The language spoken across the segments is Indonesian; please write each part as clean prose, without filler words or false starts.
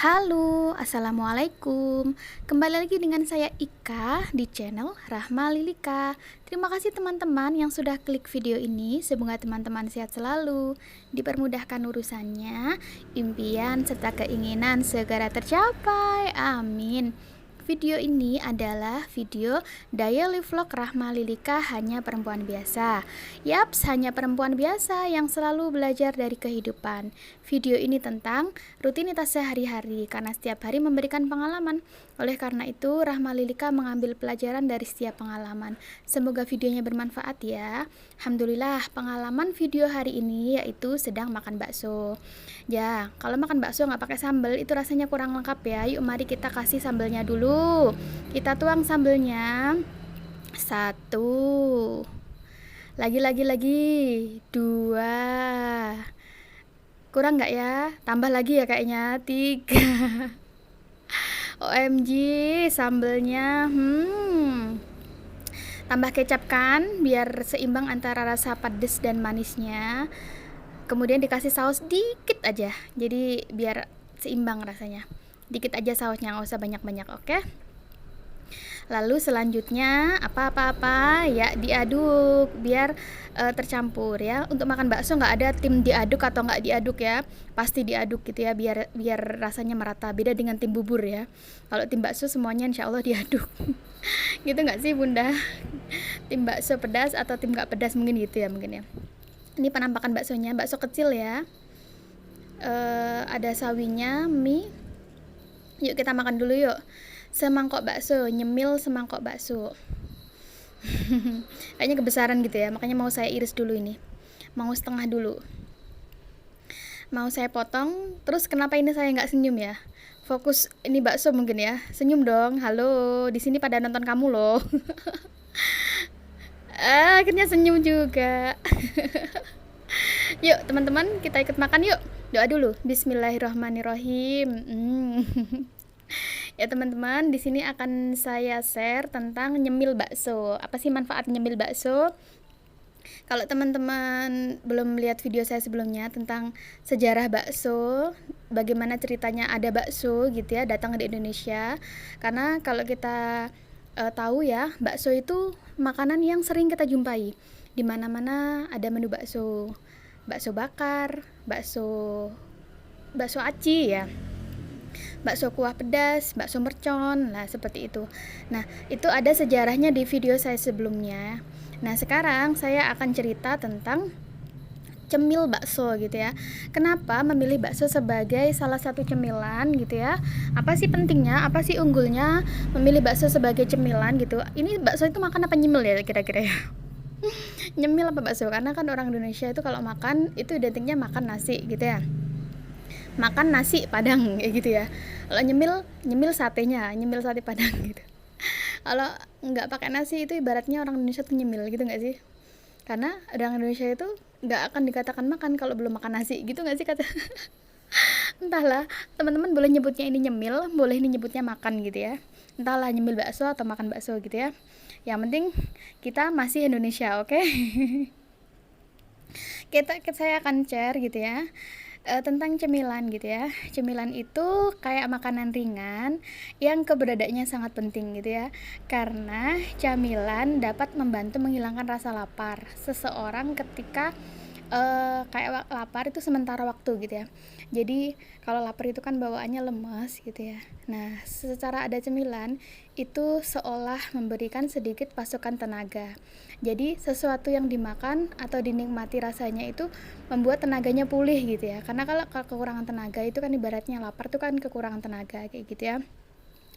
Halo, assalamualaikum. Kembali lagi dengan saya Ika di channel Rahma Lilika. Terima kasih teman-teman yang sudah klik video ini. Semoga teman-teman sehat selalu, dipermudahkan urusannya, impian serta keinginan segera tercapai. Amin. Video ini adalah video daily vlog Rahma Lilika hanya perempuan biasa. Yaps, hanya perempuan biasa yang selalu belajar dari kehidupan. Video ini tentang rutinitas sehari-hari karena setiap hari memberikan pengalaman. Oleh karena itu, Rahma Lilika mengambil pelajaran dari setiap pengalaman. Semoga videonya bermanfaat ya. Alhamdulillah, pengalaman video hari ini yaitu sedang makan bakso. Ya, kalau makan bakso nggak pakai sambal itu rasanya kurang lengkap ya. Yuk mari kita kasih sambelnya dulu. Kita tuang sambelnya. 1. Lagi. 2. Kurang nggak ya? Tambah lagi ya kayaknya. 3. OMG, sambelnya. Tambah kecap kan biar seimbang antara rasa pedas dan manisnya. Kemudian dikasih saus dikit aja, jadi biar seimbang rasanya. Dikit aja sausnya, nggak usah banyak-banyak, oke? Lalu selanjutnya apa ya diaduk biar tercampur ya. Untuk makan bakso nggak ada tim diaduk atau nggak diaduk ya, pasti diaduk gitu ya biar rasanya merata. Beda dengan tim bubur ya. Kalau tim bakso semuanya insya Allah diaduk. Gitu nggak sih Bunda? Tim bakso pedas atau tim nggak pedas mungkin gitu ya mungkin ya. Ini penampakan baksonya, bakso kecil ya. Ada sawinya, mie. Yuk kita makan dulu yuk. Semangkok bakso, nyemil semangkok bakso. Kayaknya kebesaran gitu ya, makanya mau saya iris dulu ini. Mau setengah dulu. Mau saya potong, terus kenapa ini saya nggak senyum ya? Fokus ini bakso mungkin ya. Senyum dong, halo, di sini pada nonton kamu loh. Akhirnya senyum juga. Yuk teman-teman kita ikut makan yuk. Doa dulu. Bismillahirrahmanirrahim. Ya teman-teman, di sini akan saya share tentang nyemil bakso. Apa sih manfaat nyemil bakso? Kalau teman-teman belum lihat video saya sebelumnya tentang sejarah bakso, bagaimana ceritanya ada bakso gitu ya datang di Indonesia. Karena kalau kita tahu ya, bakso itu makanan yang sering kita jumpai. Di mana-mana ada menu bakso. Bakso bakar, bakso aci ya. Bakso kuah pedas, bakso mercon, lah seperti itu. Nah, itu ada sejarahnya di video saya sebelumnya. Nah, sekarang saya akan cerita tentang cemil bakso gitu ya. Kenapa memilih bakso sebagai salah satu cemilan gitu ya? Apa sih pentingnya? Apa sih unggulnya memilih bakso sebagai cemilan gitu? Ini bakso itu makan apa nyemil ya kira-kira ya? Nyemil apa bakso? Karena kan orang Indonesia itu kalau makan itu identiknya makan nasi gitu ya. Makan nasi padang kayak gitu ya. Kalau nyemil satenya, nyemil sate padang gitu. Kalau nggak pakai nasi itu ibaratnya orang Indonesia tuh nyemil gitu nggak sih? Karena orang Indonesia itu nggak akan dikatakan makan kalau belum makan nasi gitu nggak sih kata. Entahlah, teman-teman boleh nyebutnya ini nyemil, boleh ini nyebutnya makan gitu ya. Entahlah nyemil bakso atau makan bakso gitu ya. Yang penting kita masih Indonesia, oke? Saya akan share gitu ya. Tentang cemilan gitu ya. Cemilan itu kayak makanan ringan yang keberadaannya sangat penting gitu ya. Karena camilan dapat membantu menghilangkan rasa lapar seseorang ketika kayak lapar itu sementara waktu gitu ya. Jadi kalau lapar itu kan bawaannya lemas gitu ya. Nah, secara ada cemilan itu seolah memberikan sedikit pasokan tenaga. Jadi sesuatu yang dimakan atau dinikmati rasanya itu membuat tenaganya pulih gitu ya. Karena kalau kekurangan tenaga itu kan ibaratnya lapar itu kan kekurangan tenaga kayak gitu ya.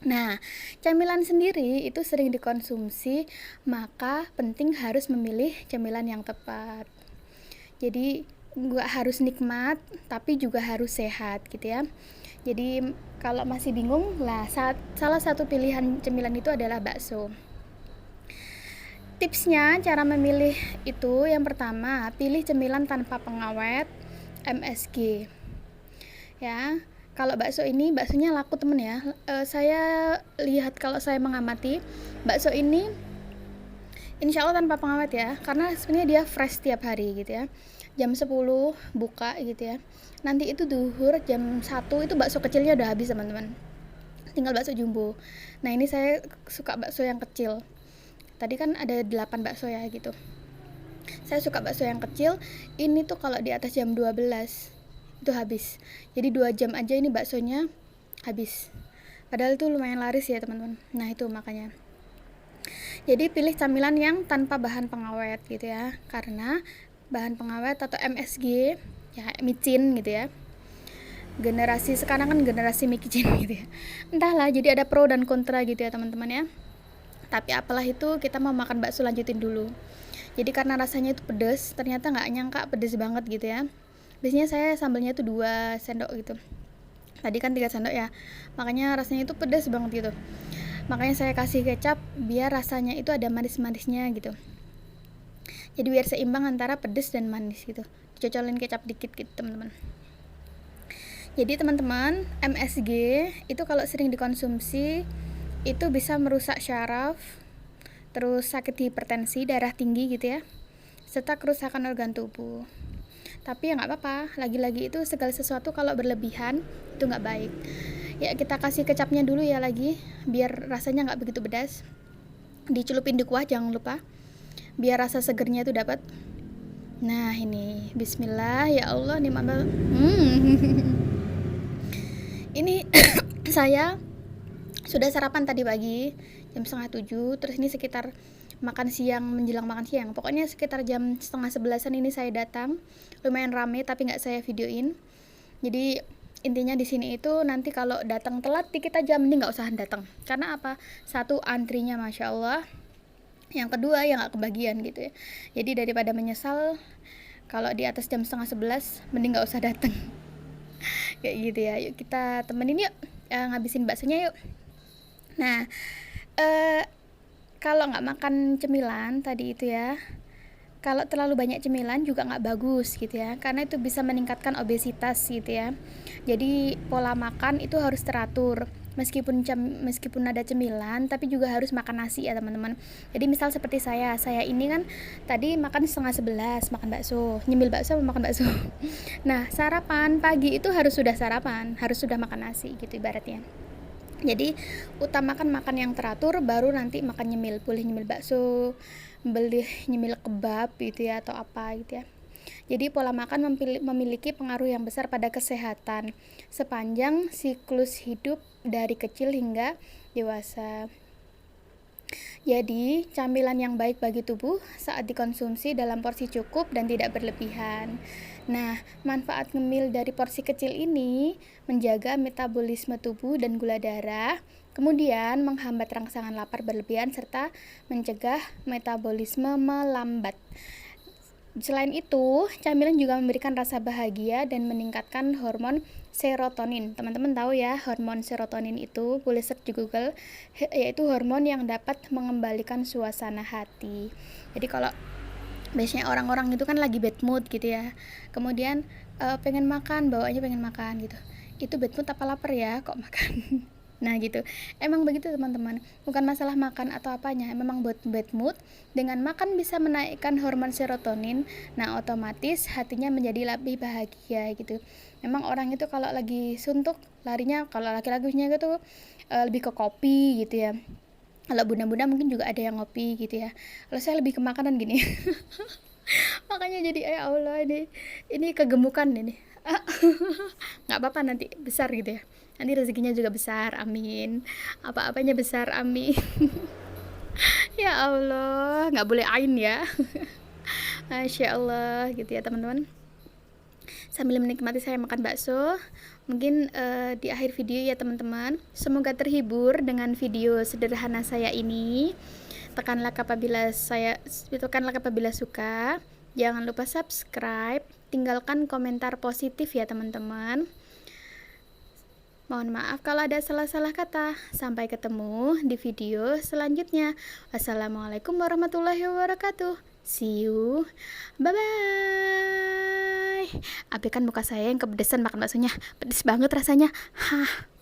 Nah, camilan sendiri itu sering dikonsumsi, maka penting harus memilih camilan yang tepat. Jadi nggak harus nikmat, tapi juga harus sehat gitu ya. Jadi kalau masih bingung lah, salah satu pilihan cemilan itu adalah bakso. Tipsnya cara memilih itu yang pertama, pilih cemilan tanpa pengawet MSG. Ya, kalau bakso ini baksonya laku temen ya. Saya lihat kalau saya mengamati bakso ini insya Allah tanpa pengawet ya, karena sebenarnya dia fresh tiap hari gitu ya. jam 10 buka gitu ya. Nanti itu duhur jam 1 itu bakso kecilnya udah habis teman-teman, tinggal bakso jumbo. Nah ini saya suka bakso yang kecil, tadi kan ada 8 bakso ya gitu, saya suka bakso yang kecil. Ini tuh kalau di atas jam 12 itu habis, jadi 2 jam aja ini baksonya habis, padahal itu lumayan laris ya teman-teman. Nah itu makanya, jadi pilih camilan yang tanpa bahan pengawet gitu ya, karena bahan pengawet atau MSG ya, micin gitu ya, generasi sekarang kan generasi micin gitu ya, entahlah, jadi ada pro dan kontra gitu ya teman-teman ya. Tapi apalah itu, kita mau makan bakso lanjutin dulu. Jadi karena rasanya itu pedes, ternyata nggak nyangka pedes banget gitu ya. Biasanya saya sambalnya itu 2 sendok gitu, tadi kan 3 sendok ya, makanya rasanya itu pedes banget gitu. Makanya saya kasih kecap biar rasanya itu ada manis-manisnya gitu, jadi biar seimbang antara pedes dan manis gitu. Dicocolin kecap dikit gitu teman-teman. Jadi teman-teman, MSG itu kalau sering dikonsumsi itu bisa merusak syaraf, terus sakit hipertensi, darah tinggi gitu ya, serta kerusakan organ tubuh. Tapi ya nggak apa-apa, lagi-lagi itu segala sesuatu kalau berlebihan itu nggak baik ya. Kita kasih kecapnya dulu ya lagi, biar rasanya nggak begitu pedas. Dicelupin di kuah jangan lupa, biar rasa segernya itu dapat. Nah ini bismillah, ya Allah nih mama. Ini saya sudah sarapan tadi pagi jam 6:30, terus ini sekitar makan siang, menjelang makan siang, pokoknya sekitar jam 10:30-an ini saya datang. Lumayan rame tapi nggak saya videoin. Jadi intinya di sini itu nanti kalau datang telat dikit aja mending nggak usah datang. Karena apa? Satu, antrinya masya Allah, yang kedua ya nggak kebagian gitu ya. Jadi daripada menyesal kalau di atas jam 10:30 mending nggak usah datang. Kayak gitu ya. Yuk kita temenin yuk, ngabisin baksonya yuk. Nah kalau nggak makan cemilan tadi itu ya, kalau terlalu banyak cemilan juga nggak bagus gitu ya, karena itu bisa meningkatkan obesitas gitu ya. Jadi pola makan itu harus teratur, meskipun ada cemilan tapi juga harus makan nasi ya teman-teman. Jadi misal seperti saya ini kan tadi makan 10:30 makan bakso, nyemil bakso makan bakso. Nah sarapan pagi itu harus sudah sarapan, harus sudah makan nasi gitu ibaratnya. Jadi utamakan makan yang teratur, baru nanti makan nyemil, boleh nyemil bakso, beli nyemil kebab gitu ya, atau apa gitu ya. Jadi pola makan memiliki pengaruh yang besar pada kesehatan sepanjang siklus hidup dari kecil hingga dewasa. Jadi, camilan yang baik bagi tubuh saat dikonsumsi dalam porsi cukup dan tidak berlebihan. Nah, manfaat ngemil dari porsi kecil ini menjaga metabolisme tubuh dan gula darah, kemudian menghambat rangsangan lapar berlebihan serta mencegah metabolisme melambat. Selain itu, camilan juga memberikan rasa bahagia dan meningkatkan hormon serotonin. Teman-teman tahu ya, hormon serotonin itu boleh search di Google, yaitu hormon yang dapat mengembalikan suasana hati. Jadi kalau biasanya orang-orang itu kan lagi bad mood gitu ya, kemudian pengen makan, bawaannya pengen makan gitu, itu bad mood apa lapar ya kok makan. Nah gitu, emang begitu teman-teman, bukan masalah makan atau apanya, memang buat bad mood. Dengan makan bisa menaikkan hormon serotonin, nah otomatis hatinya menjadi lebih bahagia gitu. Memang orang itu kalau lagi suntuk larinya, kalau laki-lakinya gitu lebih ke kopi gitu ya. Kalau bunda-bunda mungkin juga ada yang ngopi gitu ya. Kalau saya lebih ke makanan gini. Makanya jadi ya Allah, ini kegemukan ini. Nggak apa-apa, nanti besar gitu ya, nanti rezekinya juga besar, amin, apa-apanya besar, amin. Ya Allah, nggak boleh ain ya. Masya Allah gitu ya teman-teman. Sambil menikmati saya makan bakso, mungkin di akhir video ya teman-teman, semoga terhibur dengan video sederhana saya ini. Tekanlah apabila suka, jangan lupa subscribe, tinggalkan komentar positif ya teman-teman. Mohon maaf kalau ada salah-salah kata. Sampai ketemu di video selanjutnya. Wassalamualaikum warahmatullahi wabarakatuh. See you. Bye-bye. Abaikan muka saya yang kepedesan makan baksonya. Pedes banget rasanya. Hah.